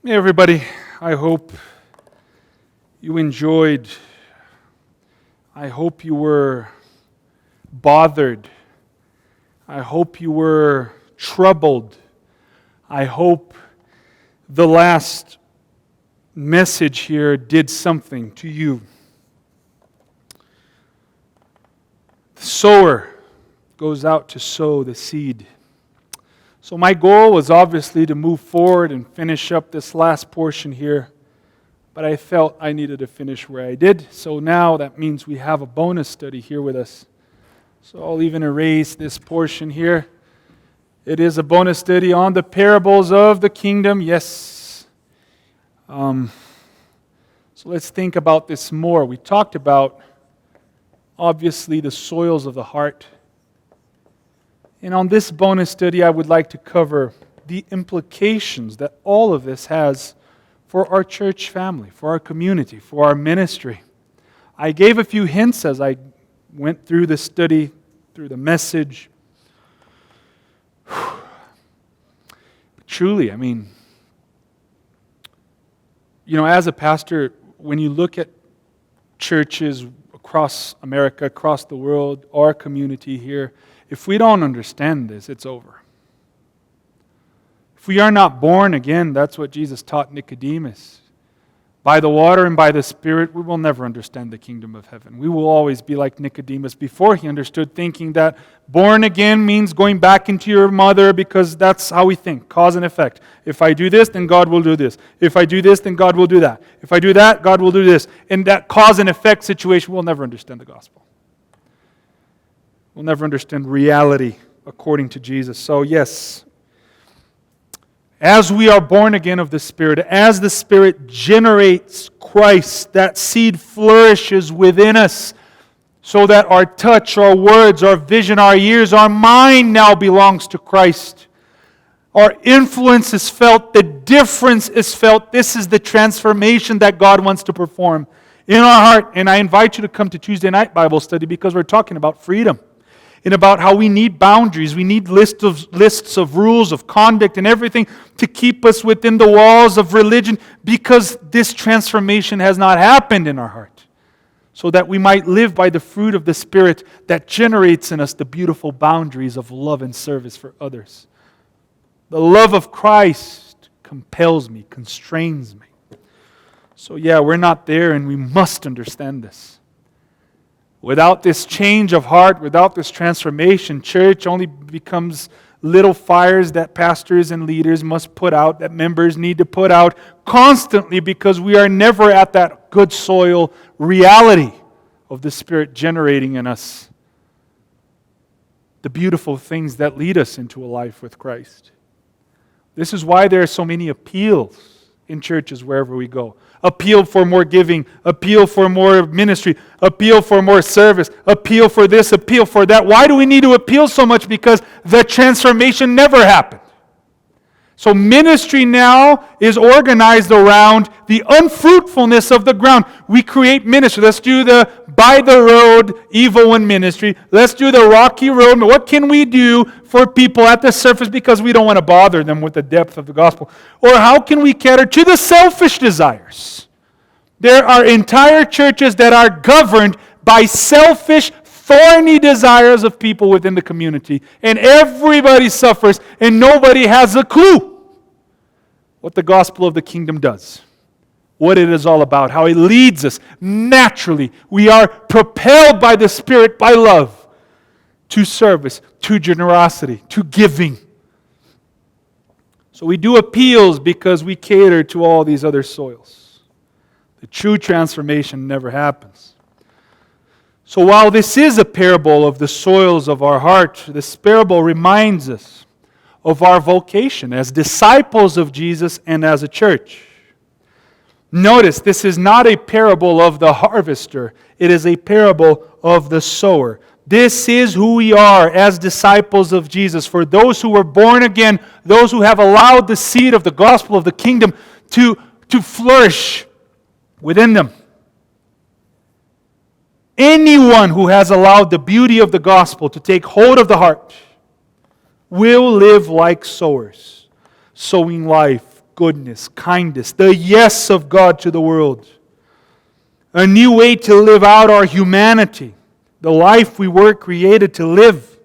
Hey everybody, I hope you enjoyed. I hope you were bothered. I hope you were troubled. I hope the last message here did something to you. The sower goes out to sow the seed. So my goal was obviously to move forward and finish up this last portion here, but I felt I needed to finish where I did. So now that means we have a bonus study here with us. So I'll even erase this portion here. It is a bonus study on the parables of the kingdom. Yes. So let's think about this more. We talked about, obviously, the soils of the heart. And on this bonus study, I would like to cover the implications that all of this has for our church family, for our community, for our ministry. I gave a few hints as I went through the study, through the message. But truly, as a pastor, when you look at churches across America, across the world, our community here, if we don't understand this, it's over. If we are not born again, that's what Jesus taught Nicodemus. By the water and by the Spirit, we will never understand the kingdom of heaven. We will always be like Nicodemus before he understood, thinking that born again means going back into your mother, because that's how we think, cause and effect. If I do this, then God will do this. If I do this, then God will do that. If I do that, God will do this. In that cause and effect situation, we'll never understand the gospel. We'll never understand reality according to Jesus. So yes, as we are born again of the Spirit, as the Spirit generates Christ, that seed flourishes within us so that our touch, our words, our vision, our ears, our mind now belongs to Christ. Our influence is felt, the difference is felt. This is the transformation that God wants to perform in our heart. And I invite you to come to Tuesday night Bible study because we're talking about freedom. And about how we need boundaries, we need lists of rules of conduct and everything to keep us within the walls of religion, because this transformation has not happened in our heart, so that we might live by the fruit of the Spirit that generates in us the beautiful boundaries of love and service for others. The love of Christ compels me, constrains me. So we're not there, and we must understand this. Without this change of heart, without this transformation, church only becomes little fires that pastors and leaders must put out, that members need to put out constantly, because we are never at that good soil reality of the Spirit generating in us the beautiful things that lead us into a life with Christ. This is why there are so many appeals in churches wherever we go. Appeal for more giving, appeal for more ministry, appeal for more service, appeal for this, appeal for that. Why do we need to appeal so much? Because the transformation never happened. So ministry now is organized around the unfruitfulness of the ground. We create ministry. Let's do the by the road evil one ministry. Let's do the rocky road. What can we do for people at the surface because we don't want to bother them with the depth of the gospel? Or how can we cater to the selfish desires? There are entire churches that are governed by selfish, thorny desires of people within the community. And everybody suffers, and nobody has a clue what the gospel of the kingdom does, what it is all about, how it leads us naturally. We are propelled by the Spirit, by love, to service, to generosity, to giving. So we do appeals because we cater to all these other soils. The true transformation never happens. So while this is a parable of the soils of our heart, this parable reminds us of our vocation as disciples of Jesus and as a church. Notice, this is not a parable of the harvester. It is a parable of the sower. This is who we are as disciples of Jesus. For those who were born again, those who have allowed the seed of the gospel of the kingdom to flourish within them. Anyone who has allowed the beauty of the gospel to take hold of the heart will live like sowers, sowing life, goodness, kindness, the yes of God to the world. A new way to live out our humanity, the life we were created to live.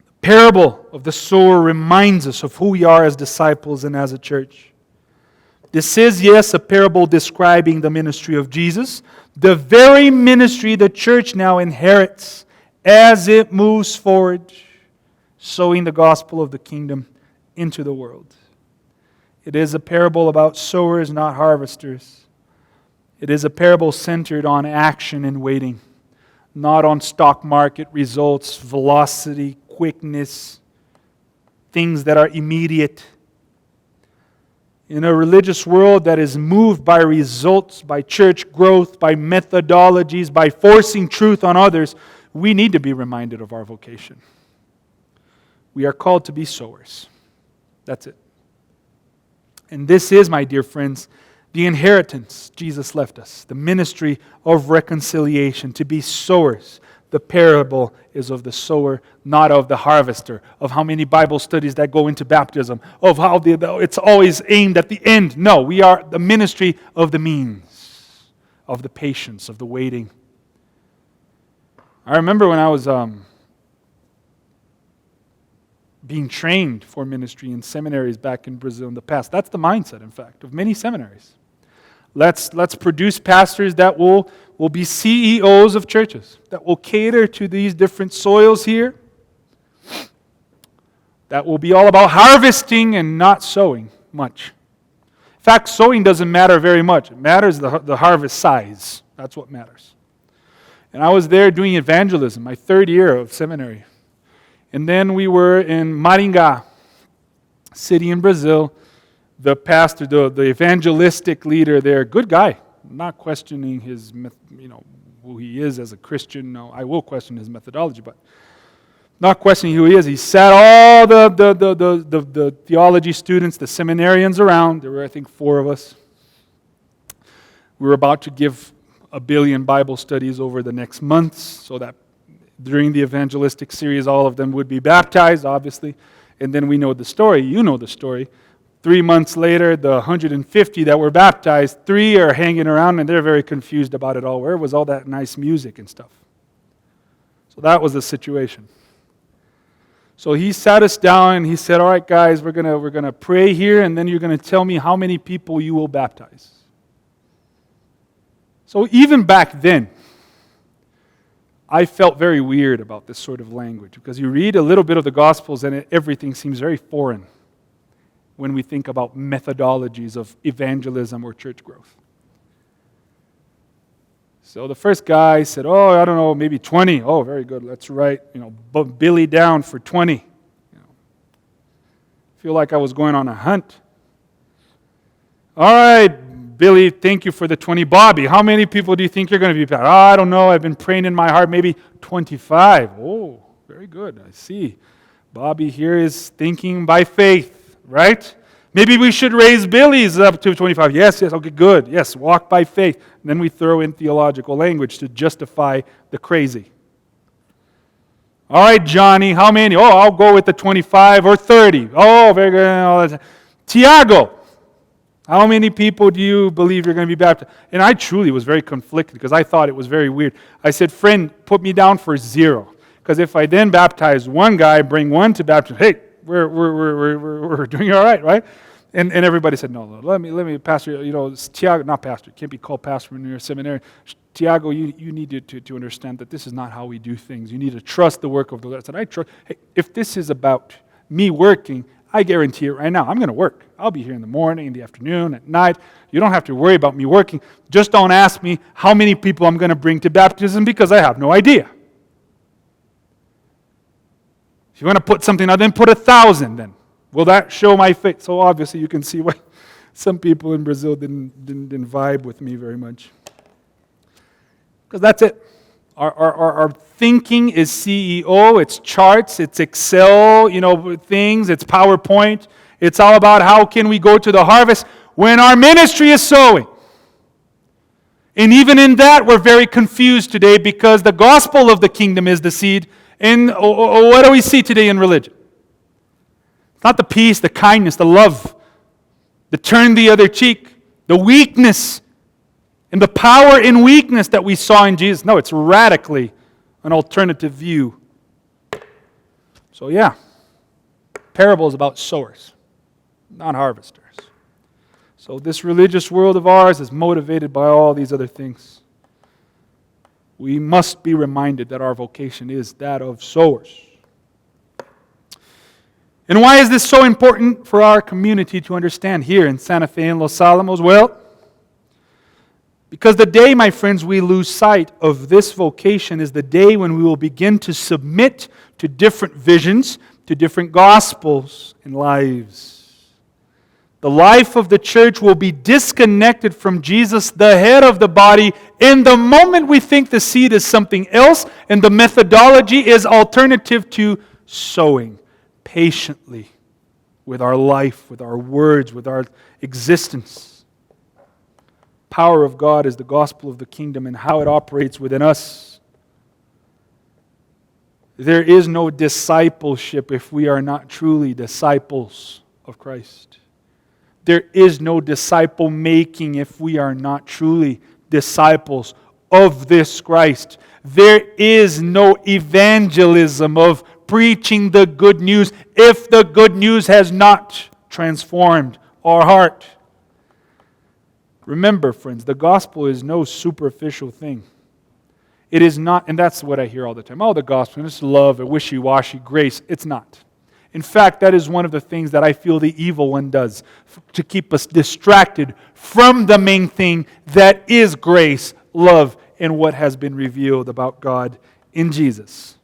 The parable of the sower reminds us of who we are as disciples and as a church. This is, yes, a parable describing the ministry of Jesus, the very ministry the church now inherits as it moves forward, sowing the gospel of the kingdom into the world. It is a parable about sowers, not harvesters. It is a parable centered on action and waiting, not on stock market results, velocity, quickness, things that are immediate. In a religious world that is moved by results, by church growth, by methodologies, by forcing truth on others, we need to be reminded of our vocation. We are called to be sowers. That's it. And this is, my dear friends, the inheritance Jesus left us, the ministry of reconciliation, to be sowers. The parable is of the sower, not of the harvester, of how many Bible studies that go into baptism, of how it's always aimed at the end. No, we are the ministry of the means, of the patience, of the waiting. I remember when I was being trained for ministry in seminaries back in Brazil in the past. That's the mindset, in fact, of many seminaries. Let's produce pastors that will be CEOs of churches, that will cater to these different soils here, that will be all about harvesting and not sowing much. In fact, sowing doesn't matter very much. It matters the harvest size. That's what matters. And I was there doing evangelism, my third year of seminary. And then we were in Maringá, city in Brazil. The pastor, the evangelistic leader there, good guy. I'm not questioning his, who he is as a Christian. No, I will question his methodology, but not questioning who he is. He sat all the theology students, the seminarians around. There were, I think, 4 of us. We were about to give 1 billion Bible studies over the next months, so that during the evangelistic series, all of them would be baptized, obviously. And then we know the story. You know the story. 3 months later, the 150 that were baptized, 3 are hanging around, and they're very confused about it all. Where was all that nice music and stuff? So that was the situation. So he sat us down, and he said, all right, guys, we're gonna pray here, and then you're going to tell me how many people you will baptize. So even back then, I felt very weird about this sort of language, because you read a little bit of the Gospels and everything seems very foreign when we think about methodologies of evangelism or church growth. So the first guy said, I don't know, maybe 20. Oh, very good, let's write, Billy down for 20. Feel like I was going on a hunt. All right, Billy, thank you for the 20. Bobby, how many people do you think you're going to be baptized? I don't know. I've been praying in my heart. Maybe 25. Oh, very good. I see. Bobby here is thinking by faith, right? Maybe we should raise Billy's up to 25. Yes, okay, good. Yes, walk by faith. And then we throw in theological language to justify the crazy. All right, Johnny, how many? Oh, I'll go with the 25 or 30. Oh, very good. Tiago, how many people do you believe you're going to be baptized? And I truly was very conflicted because I thought it was very weird. I said, friend, put me down for 0. Because if I then baptize one guy, bring one to baptism, hey, we're doing all right? And everybody said, no, let me, Pastor, it's Tiago, not Pastor, can't be called Pastor when you're a seminary. Tiago, you need to understand that this is not how we do things. You need to trust the work of the Lord. I said, I trust. Hey, if this is about me working, I guarantee it right now, I'm going to work. I'll be here in the morning, in the afternoon, at night. You don't have to worry about me working. Just don't ask me how many people I'm going to bring to baptism because I have no idea. If you want to put something out, then put 1,000 then. Will that show my faith? So obviously you can see why some people in Brazil didn't vibe with me very much. Because that's it. Our thinking is CEO, it's charts, it's Excel, things, it's PowerPoint. It's all about how can we go to the harvest when our ministry is sowing. And even in that, we're very confused today because the gospel of the kingdom is the seed. And what do we see today in religion? It's not the peace, the kindness, the love, the turn the other cheek, the weakness, and the power in weakness that we saw in Jesus. No, it's radically an alternative view. So yeah, parable is about sowers, not harvesters. So this religious world of ours is motivated by all these other things. We must be reminded that our vocation is that of sowers. And why is this so important for our community to understand here in Santa Fe and Los Alamos? Well, because the day, my friends, we lose sight of this vocation is the day when we will begin to submit to different visions, to different gospels and lives. The life of the church will be disconnected from Jesus, the head of the body, in the moment we think the seed is something else and the methodology is alternative to sowing patiently with our life, with our words, with our existence. Power of God is the gospel of the kingdom and how it operates within us. There is no discipleship if we are not truly disciples of Christ. There is no disciple making if we are not truly disciples of this Christ. There is no evangelism of preaching the good news if the good news has not transformed our heart. Remember, friends, the gospel is no superficial thing. It is not, and that's what I hear all the time. Oh, the gospel is love, a wishy-washy grace. It's not. In fact, that is one of the things that I feel the evil one does to keep us distracted from the main thing that is grace, love, and what has been revealed about God in Jesus.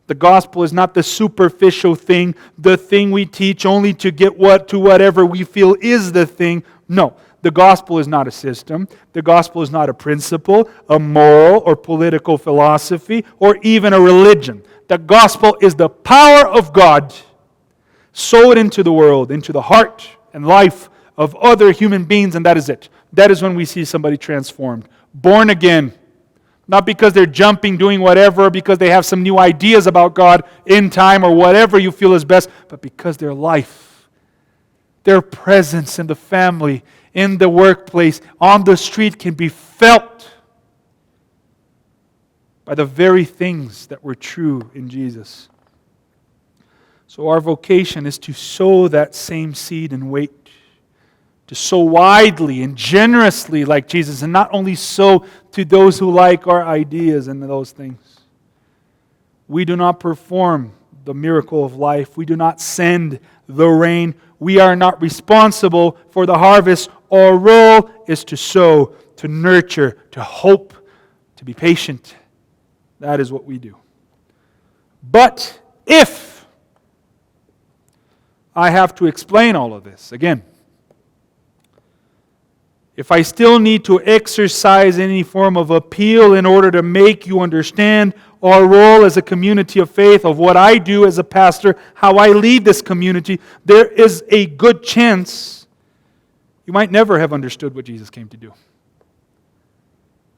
The gospel is not the superficial thing, the thing we teach only to get to whatever we feel is the thing. No, the gospel is not a system. The gospel is not a principle, a moral or political philosophy, or even a religion. The gospel is the power of God sowed into the world, into the heart and life of other human beings, and that is it. That is when we see somebody transformed, born again. Not because they're jumping, doing whatever, because they have some new ideas about God in time or whatever you feel is best, but because their life, their presence in the family, in the workplace, on the street can be felt by the very things that were true in Jesus. So our vocation is to sow that same seed and wait. To sow widely and generously like Jesus, and not only sow to those who like our ideas and those things. We do not perform the miracle of life. We do not send the rain. We are not responsible for the harvest. Our role is to sow, to nurture, to hope, to be patient. That is what we do. But if I have to explain all of this, again, if I still need to exercise any form of appeal in order to make you understand our role as a community of faith, of what I do as a pastor, how I lead this community, there is a good chance you might never have understood what Jesus came to do.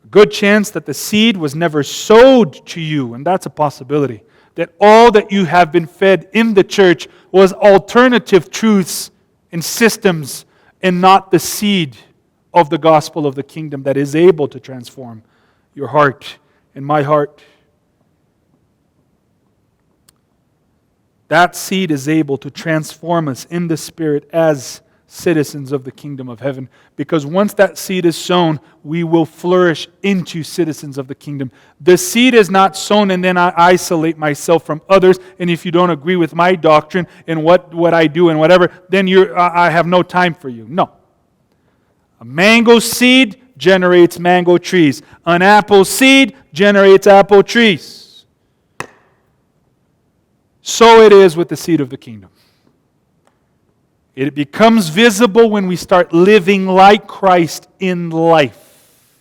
A good chance that the seed was never sowed to you, and that's a possibility. That all that you have been fed in the church was alternative truths and systems and not the seed of the gospel of the kingdom that is able to transform your heart and my heart. That seed is able to transform us in the Spirit as citizens of the kingdom of heaven. Because once that seed is sown, we will flourish into citizens of the kingdom. The seed is not sown and then I isolate myself from others. And if you don't agree with my doctrine and what I do and whatever, then I have no time for you. No. A mango seed generates mango trees. An apple seed generates apple trees. So it is with the seed of the kingdom. It becomes visible when we start living like Christ in life,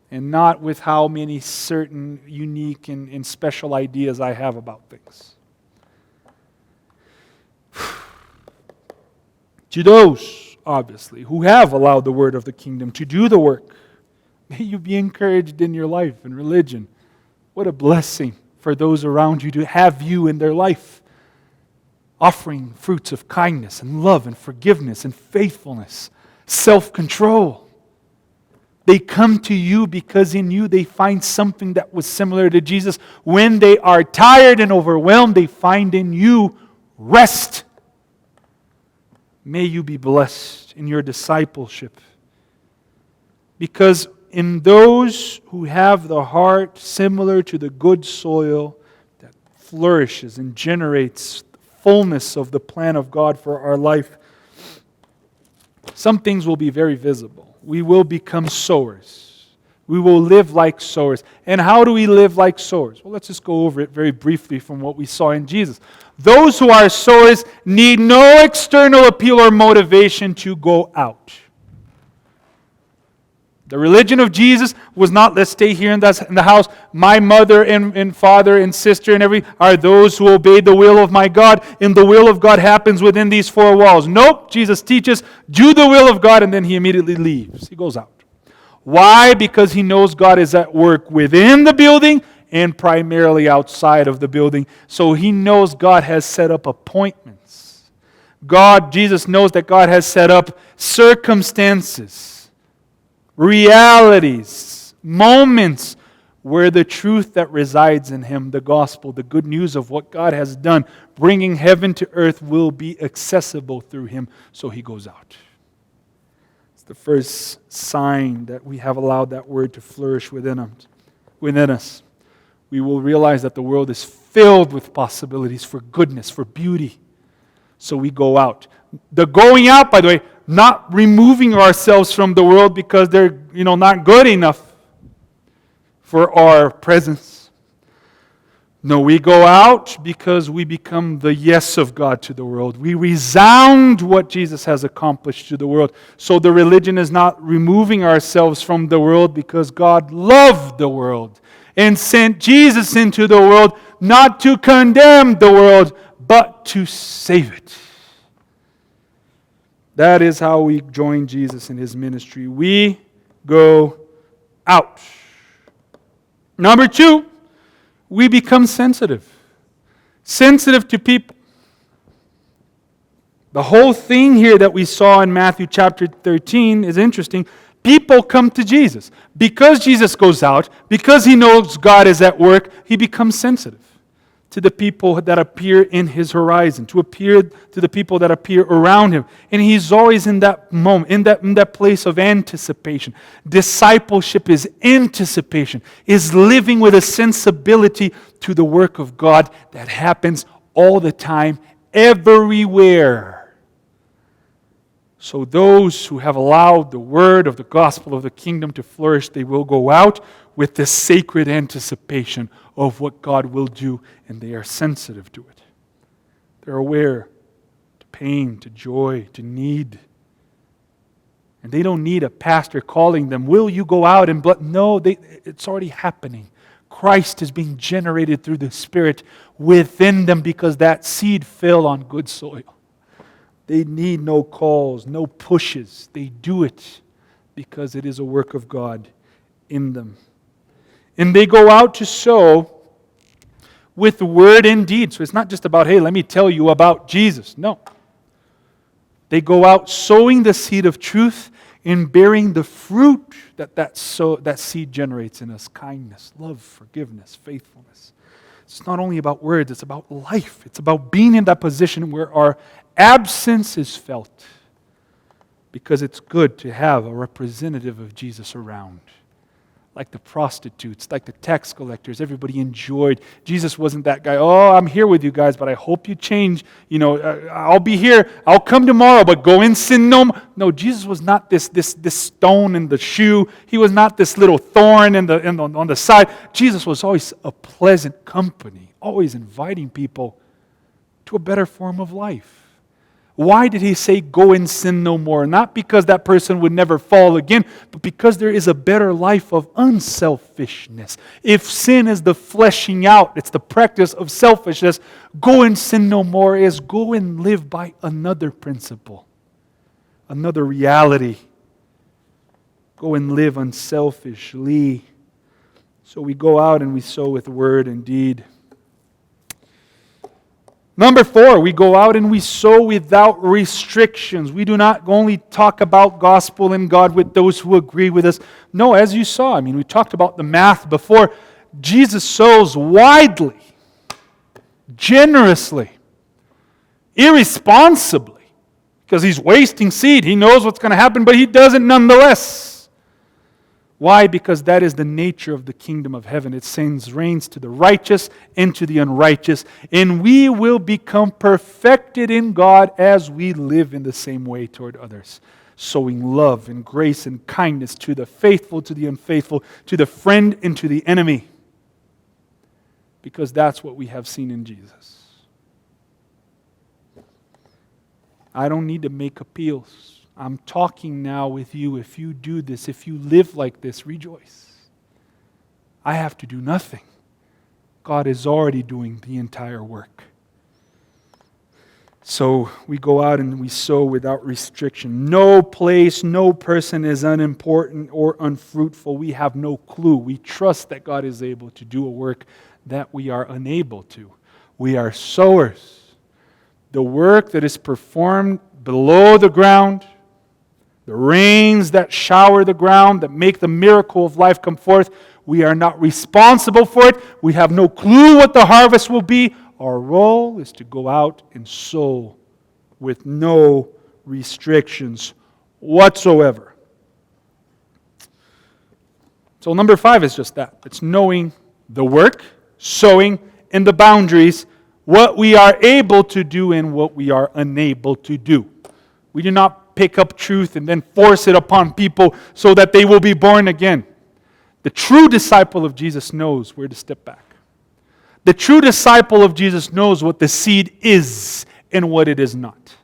and not with how many certain unique and special ideas I have about things. To those, obviously, who have allowed the word of the kingdom to do the work, may you be encouraged in your life and religion. What a blessing for those around you to have you in their life. offering fruits of kindness and love and forgiveness and faithfulness, self-control. They come to you because in you they find something that was similar to Jesus. When they are tired and overwhelmed, they find in you rest. May you be blessed in your discipleship. Because in those who have the heart similar to the good soil that flourishes and generates the fullness of the plan of God for our life, some things will be very visible. We will become sowers. We will live like sowers. And how do we live like sowers? Well, let's just go over it very briefly from what we saw in Jesus. Those who are sowers need no external appeal or motivation to go out. The religion of Jesus was not, let's stay here in the house. My mother and father and sister and are those who obey the will of my God, and the will of God happens within these four walls. Nope, Jesus teaches, do the will of God, and then he immediately leaves. He goes out. Why? Because he knows God is at work within the building and primarily outside of the building. So he knows God has set up appointments. Jesus knows that God has set up circumstances, realities, moments where the truth that resides in him, the gospel, the good news of what God has done, bringing heaven to earth, will be accessible through him. So he goes out. It's the first sign that we have allowed that word to flourish within us. We will realize that the world is filled with possibilities for goodness, for beauty. So we go out. The going out, by the way, not removing ourselves from the world because they're not good enough for our presence. No, we go out because we become the yes of God to the world. We resound what Jesus has accomplished to the world. So the religion is not removing ourselves from the world because God loved the world and sent Jesus into the world not to condemn the world, but to save it. That is how we join Jesus in his ministry. We go out. Number 2, we become sensitive. Sensitive to people. The whole thing here that we saw in Matthew chapter 13 is interesting. People come to Jesus. Because Jesus goes out, because he knows God is at work, he becomes sensitive to the people that appear in his horizon, to the people that appear around him. And he's always in that moment, in that place of anticipation. Discipleship is anticipation, is living with a sensibility to the work of God that happens all the time, everywhere. So those who have allowed the word of the gospel of the kingdom to flourish, they will go out with this sacred anticipation of what God will do, and they are sensitive to it. They're aware to pain, to joy, to need. And they don't need a pastor calling them, will you go out and bless? No, it's already happening. Christ is being generated through the Spirit within them because that seed fell on good soil. They need no calls, no pushes. They do it because it is a work of God in them. And they go out to sow with word and deed. So it's not just about, hey, let me tell you about Jesus. No. They go out sowing the seed of truth and bearing the fruit that seed generates in us. Kindness, love, forgiveness, faithfulness. It's not only about words, it's about life. It's about being in that position where our absence is felt. Because it's good to have a representative of Jesus around. Like the prostitutes, like the tax collectors, everybody enjoyed. Jesus wasn't that guy, oh, I'm here with you guys, but I hope you change. I'll be here, I'll come tomorrow, but go and sin no more. No, Jesus was not this stone in the shoe. He was not this little thorn on the side. Jesus was always a pleasant company, always inviting people to a better form of life. Why did he say, go and sin no more? Not because that person would never fall again, but because there is a better life of unselfishness. If sin is the fleshing out, it's the practice of selfishness, go and sin no more is go and live by another principle, another reality. Go and live unselfishly. So we go out and we sow with word and deed. Number 4, we go out and we sow without restrictions. We do not only talk about gospel and God with those who agree with us. No, as you saw, we talked about the math before. Jesus sows widely, generously, irresponsibly, because he's wasting seed. He knows what's going to happen, but he does it nonetheless. Why? Because that is the nature of the kingdom of heaven. It sends rains to the righteous and to the unrighteous, and we will become perfected in God as we live in the same way toward others, sowing love and grace and kindness to the faithful, to the unfaithful, to the friend and to the enemy, because that's what we have seen in Jesus. I don't need to make appeals. I'm talking now with you. If you do this, if you live like this, rejoice. I have to do nothing. God is already doing the entire work. So we go out and we sow without restriction. No place, no person is unimportant or unfruitful. We have no clue. We trust that God is able to do a work that we are unable to. We are sowers. The work that is performed below the ground, the rains that shower the ground, that make the miracle of life come forth, we are not responsible for it. We have no clue what the harvest will be. Our role is to go out and sow with no restrictions whatsoever. So number 5 is just that. It's knowing the work, sowing, and the boundaries, what we are able to do and what we are unable to do. We do not pick up truth and then force it upon people so that they will be born again. The true disciple of Jesus knows where to step back. The true disciple of Jesus knows what the seed is and what it is not.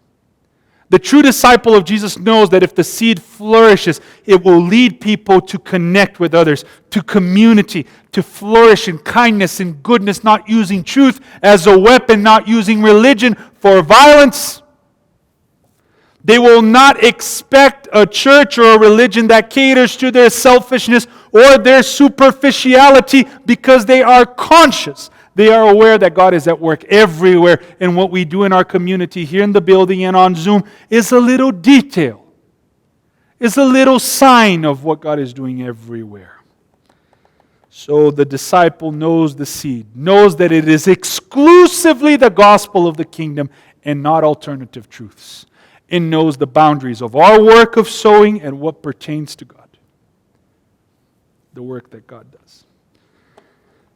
The true disciple of Jesus knows that if the seed flourishes, it will lead people to connect with others, to community, to flourish in kindness and goodness, not using truth as a weapon, not using religion for violence. They will not expect a church or a religion that caters to their selfishness or their superficiality, because they are conscious. They are aware that God is at work everywhere, and what we do in our community here in the building and on Zoom is a little detail. It's a little sign of what God is doing everywhere. So the disciple knows the seed, knows that it is exclusively the gospel of the kingdom and not alternative truths, and knows the boundaries of our work of sowing and what pertains to God, the work that God does.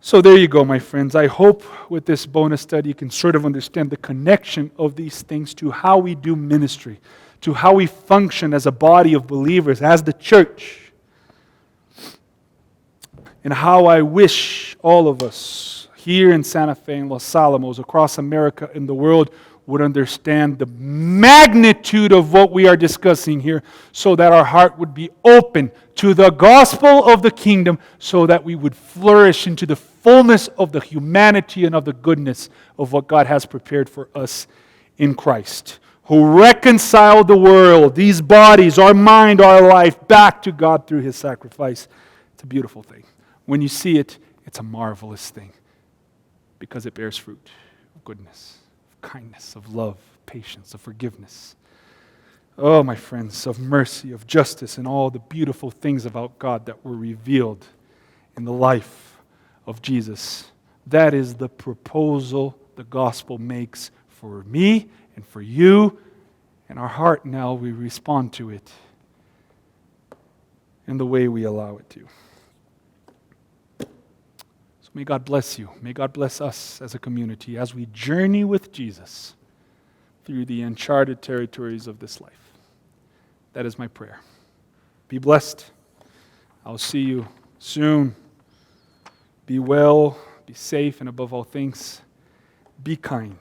So there you go, my friends. I hope with this bonus study you can sort of understand the connection of these things to how we do ministry, to how we function as a body of believers, as the church, and how I wish all of us here in Santa Fe and Los Alamos, across America and the world, would understand the magnitude of what we are discussing here, so that our heart would be open to the gospel of the kingdom, so that we would flourish into the fullness of the humanity and of the goodness of what God has prepared for us in Christ, who reconciled the world, these bodies, our mind, our life, back to God through His sacrifice. It's a beautiful thing. When you see it, it's a marvelous thing, because it bears fruit of goodness, kindness, of love, patience, of forgiveness. Oh, my friends, of mercy, of justice, and all the beautiful things about God that were revealed in the life of Jesus. That is the proposal the gospel makes for me and for you. And our heart now, we respond to it in the way we allow it to. May God bless you. May God bless us as a community as we journey with Jesus through the uncharted territories of this life. That is my prayer. Be blessed. I'll see you soon. Be well, be safe, and above all things, be kind.